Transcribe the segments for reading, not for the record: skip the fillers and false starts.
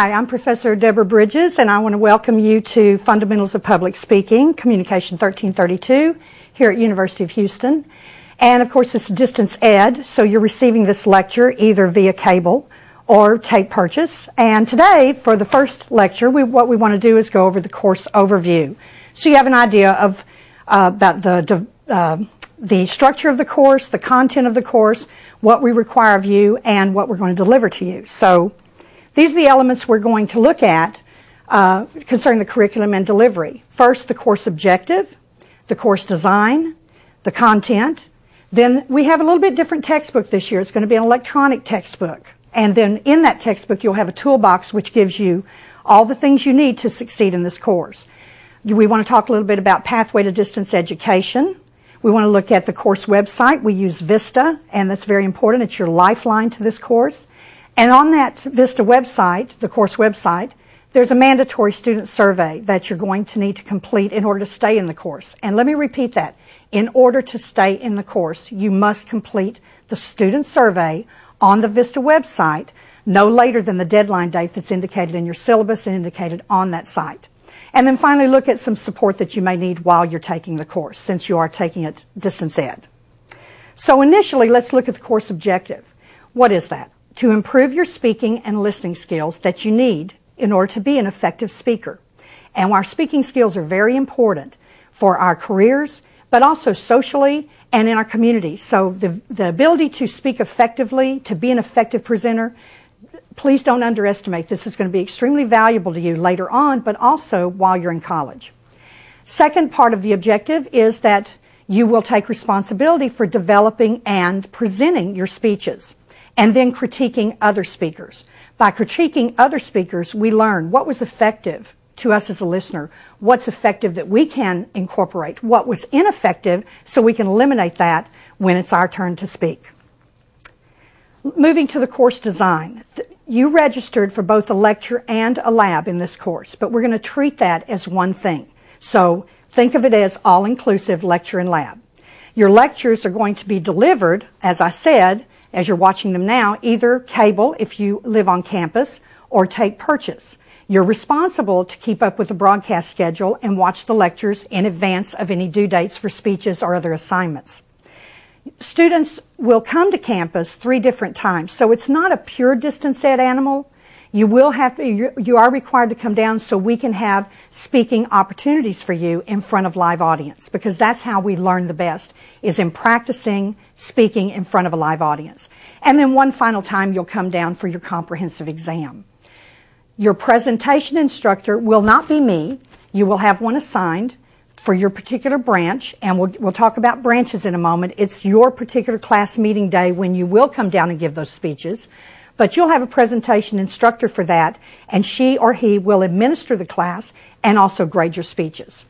Hi, I'm Professor Deborah Bridges, and I want to welcome you to Fundamentals of Public Speaking, Communication 1332, here at University of Houston. And of course, it's distance ed, so you're receiving this lecture either via cable or tape purchase. And today, for the first lecture, what we want to do is go over the course overview. So you have an idea of about the structure of the course, the content of the course, what we require of you, and what we're going to deliver to you. So these are the elements we're going to look at concerning the curriculum and delivery. First, the course objective, the course design, the content. Then we have a little bit different textbook this year. It's going to be an electronic textbook. And then in that textbook, you'll have a toolbox which gives you all the things you need to succeed in this course. We want to talk a little bit about pathway to distance education. We want to look at the course website. We use Vista, and that's very important. It's your lifeline to this course. And on that Vista website, the course website, there's a mandatory student survey that you're going to need to complete in order to stay in the course. And let me repeat that. In order to stay in the course, you must complete the student survey on the Vista website no later than the deadline date that's indicated in your syllabus and indicated on that site. And then finally look at some support that you may need while you're taking the course, since you are taking it distance ed. So initially, let's look at the course objective. What is that? To improve your speaking and listening skills that you need in order to be an effective speaker. And our speaking skills are very important for our careers, but also socially and in our community. So the ability to speak effectively, to be an effective presenter, please don't underestimate. This is going to be extremely valuable to you later on, but also while you're in college. Second part of the objective is that you will take responsibility for developing and presenting your speeches, and then critiquing other speakers. By critiquing other speakers, we learn what was effective to us as a listener, what's effective that we can incorporate, what was ineffective so we can eliminate that when it's our turn to speak. Moving to the course design. You registered for both a lecture and a lab in this course, but we're going to treat that as one thing. So think of it as all-inclusive lecture and lab. Your lectures are going to be delivered, as I said, as you're watching them now, either cable if you live on campus or tape purchase. You're responsible to keep up with the broadcast schedule and watch the lectures in advance of any due dates for speeches or other assignments. Students will come to campus 3 different times, so it's not a pure distance ed animal. You are required to come down so we can have speaking opportunities for you in front of live audience, because that's how we learn the best, is in practicing speaking in front of a live audience. And then one final time you'll come down for your comprehensive exam. Your presentation instructor will not be me. You will have one assigned for your particular branch, and we'll talk about branches in a moment. It's your particular class meeting day when you will come down and give those speeches. But you'll have a presentation instructor for that, and she or he will administer the class and also grade your speeches.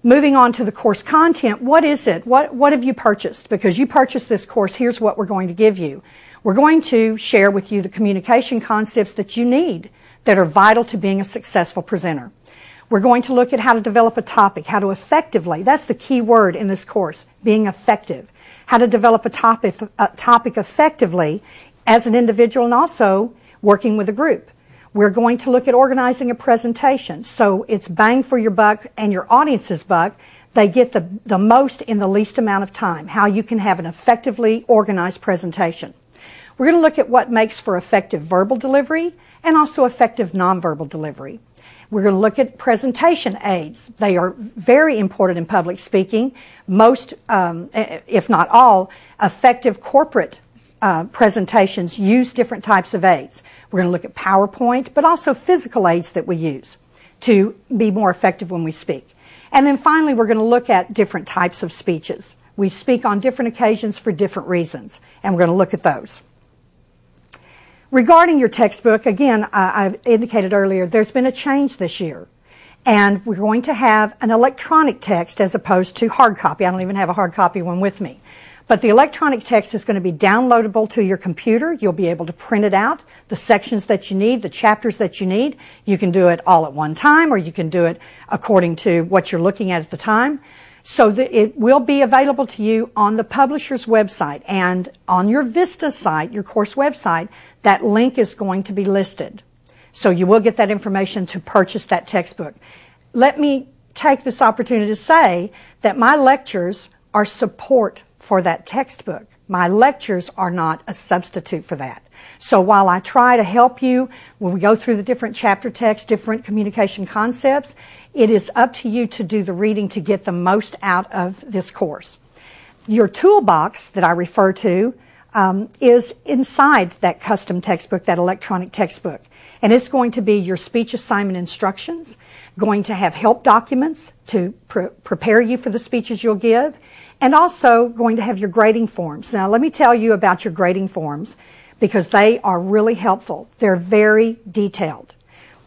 Moving on to the course content, what is it? What have you purchased? Because you purchased this course, here's what we're going to give you. We're going to share with you the communication concepts that you need that are vital to being a successful presenter. We're going to look at how to develop a topic, how to effectively, that's the key word in this course, being effective. How to develop a topic effectively as an individual and also working with a group. We're going to look at organizing a presentation. So it's bang for your buck and your audience's buck. They get the most in the least amount of time, how you can have an effectively organized presentation. We're going to look at what makes for effective verbal delivery and also effective nonverbal delivery. We're going to look at presentation aids. They are very important in public speaking. Most, if not all, effective corporate presentations use different types of aids. We're going to look at PowerPoint, but also physical aids that we use to be more effective when we speak. And then finally, we're going to look at different types of speeches. We speak on different occasions for different reasons, and we're going to look at those. Regarding your textbook, again, I indicated earlier, there's been a change this year. And we're going to have an electronic text as opposed to hard copy. I don't even have a hard copy one with me. But the electronic text is going to be downloadable to your computer. You'll be able to print it out, the sections that you need, the chapters that you need. You can do it all at one time, or you can do it according to what you're looking at the time. So that it will be available to you on the publisher's website, and on your Vista site, your course website, that link is going to be listed. So you will get that information to purchase that textbook. Let me take this opportunity to say that my lectures are support for that textbook. My lectures are not a substitute for that. So while I try to help you when we go through the different chapter texts, different communication concepts, it is up to you to do the reading to get the most out of this course. Your toolbox that I refer to is inside that custom textbook, that electronic textbook. And it's going to be your speech assignment instructions, going to have help documents to prepare you for the speeches you'll give, and also going to have your grading forms. Now, let me tell you about your grading forms because they are really helpful. They're very detailed.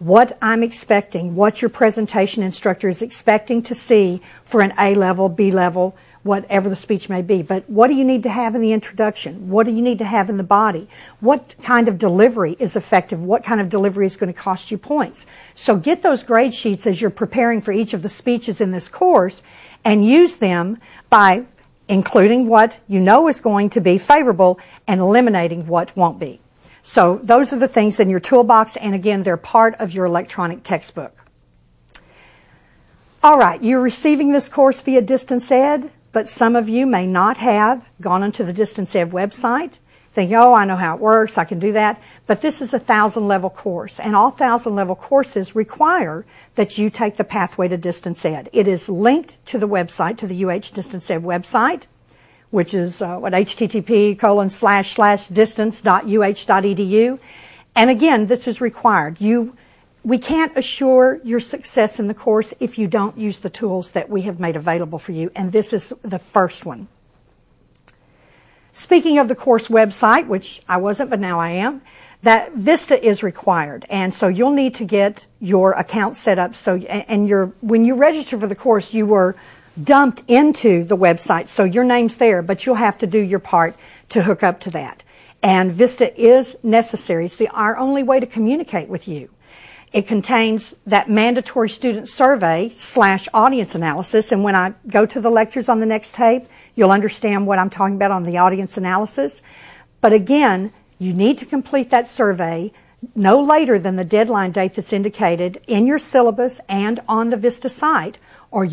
What I'm expecting, what your presentation instructor is expecting to see for an A level, B level, whatever the speech may be. But what do you need to have in the introduction? What do you need to have in the body? What kind of delivery is effective? What kind of delivery is going to cost you points? So get those grade sheets as you're preparing for each of the speeches in this course and use them by including what you know is going to be favorable and eliminating what won't be. So those are the things in your toolbox, and again, they're part of your electronic textbook. All right, you're receiving this course via Distance Ed, but some of you may not have gone onto the Distance Ed website, thinking, oh, I know how it works, I can do that. But this is a 1,000-level course, and all 1,000-level courses require that you take the pathway to Distance Ed. It is linked to the website, to the UH Distance Ed website, which is http://distance.uh.edu. And again, this is required. We can't assure your success in the course if you don't use the tools that we have made available for you, and this is the first one. Speaking of the course website, which I wasn't, but now I am, that Vista is required, and so you'll need to get your account set up. So, and when you register for the course, you were dumped into the website, so your name's there, but you'll have to do your part to hook up to that. And Vista is necessary. It's our only way to communicate with you. It contains that mandatory student survey / audience analysis, and when I go to the lectures on the next tape, you'll understand what I'm talking about on the audience analysis. But again, you need to complete that survey no later than the deadline date that's indicated in your syllabus and on the Vista site, or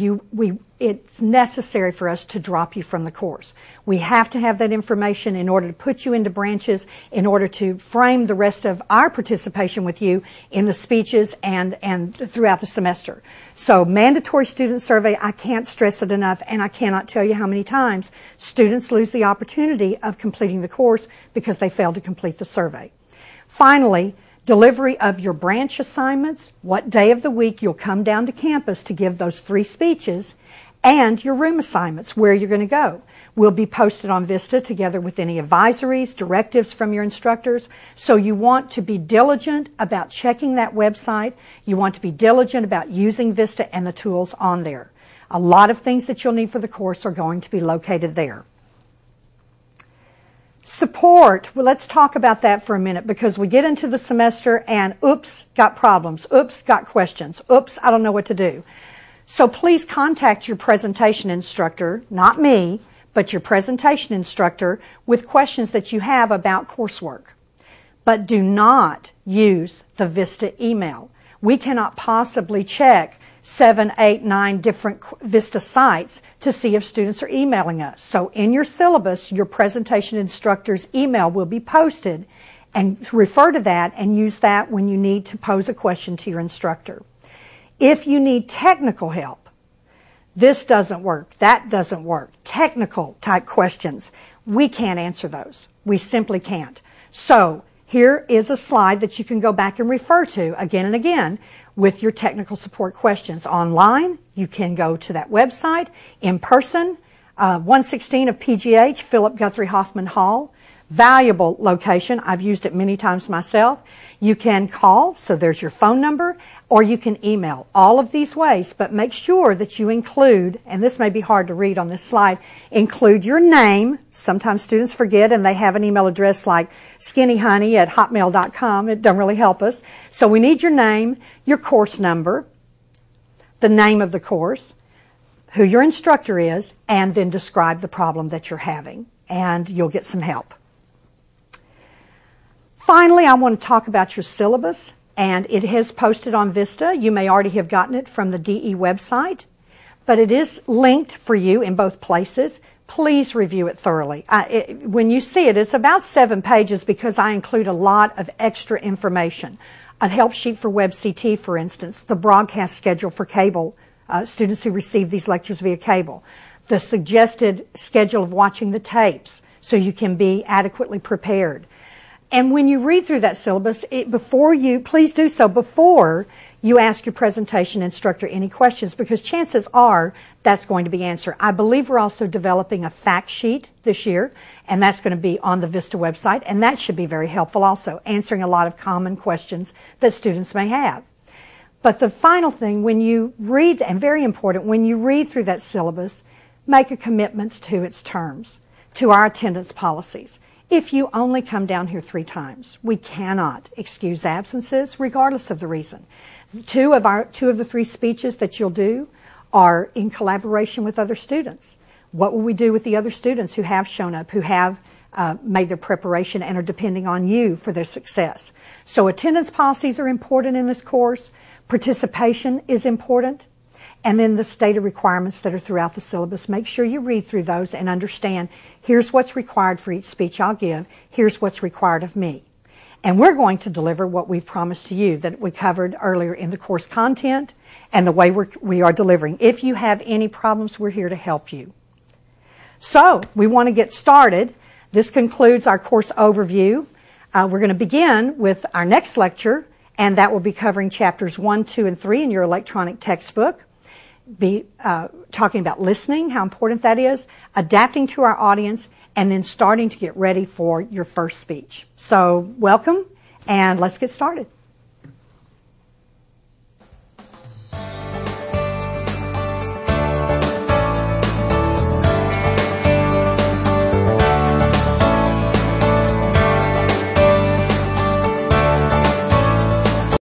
it's necessary for us to drop you from the course. We have to have that information in order to put you into branches, in order to frame the rest of our participation with you in the speeches and throughout the semester. So mandatory student survey, I can't stress it enough, and I cannot tell you how many times students lose the opportunity of completing the course because they failed to complete the survey. Finally, delivery of your branch assignments, what day of the week you'll come down to campus to give those 3 speeches, and your room assignments, where you're going to go, will be posted on Vista together with any advisories, directives from your instructors. So you want to be diligent about checking that website. You want to be diligent about using Vista and the tools on there. A lot of things that you'll need for the course are going to be located there. Support, well, let's talk about that for a minute, because we get into the semester and oops, got problems, oops, got questions, oops, I don't know what to do. So please contact your presentation instructor, not me, but your presentation instructor with questions that you have about coursework. But do not use the Vista email. We cannot possibly check 7, 8, 9 different Vista sites to see if students are emailing us. So in your syllabus, your presentation instructor's email will be posted, and refer to that and use that when you need to pose a question to your instructor. If you need technical help, this doesn't work, that doesn't work, technical type questions, we can't answer those. We simply can't. So here is a slide that you can go back and refer to again and again with your technical support questions. Online, you can go to that website. In person, 116 of PGH, Philip Guthrie Hoffman Hall. Valuable location. I've used it many times myself. You can call, so there's your phone number, or you can email. All of these ways, but make sure that you include, and this may be hard to read on this slide, include your name. Sometimes students forget and they have an email address like skinnyhoney@hotmail.com. It doesn't really help us. So we need your name, your course number, the name of the course, who your instructor is, and then describe the problem that you're having, and you'll get some help. Finally, I want to talk about your syllabus, and it is posted on Vista. You may already have gotten it from the DE website, but it is linked for you in both places. Please review it thoroughly. When you see it, it's about 7 pages because I include a lot of extra information. A help sheet for WebCT, for instance, the broadcast schedule for cable, students who receive these lectures via cable, the suggested schedule of watching the tapes so you can be adequately prepared. And when you read through that syllabus, please do so before you ask your presentation instructor any questions, because chances are that's going to be answered. I believe we're also developing a fact sheet this year, and that's going to be on the Vista website, and that should be very helpful also, answering a lot of common questions that students may have. But the final thing, when you read, and very important, when you read through that syllabus, make a commitment to its terms, to our attendance policies. If you only come down here 3 times, we cannot excuse absences regardless of the reason. 2 of the 3 speeches that you'll do are in collaboration with other students. What will we do with the other students who have shown up, who have made their preparation and are depending on you for their success? So attendance policies are important in this course. Participation is important. And then the stated requirements that are throughout the syllabus. Make sure you read through those and understand, here's what's required for each speech I'll give, here's what's required of me. And we're going to deliver what we've promised to you that we covered earlier in the course content and the way we are delivering. If you have any problems, we're here to help you. So, we want to get started. This concludes our course overview. We're going to begin with our next lecture, and that will be covering chapters 1, 2, and 3 in your electronic textbook. Be talking about listening, how important that is, adapting to our audience, and then starting to get ready for your first speech. So welcome, and let's get started.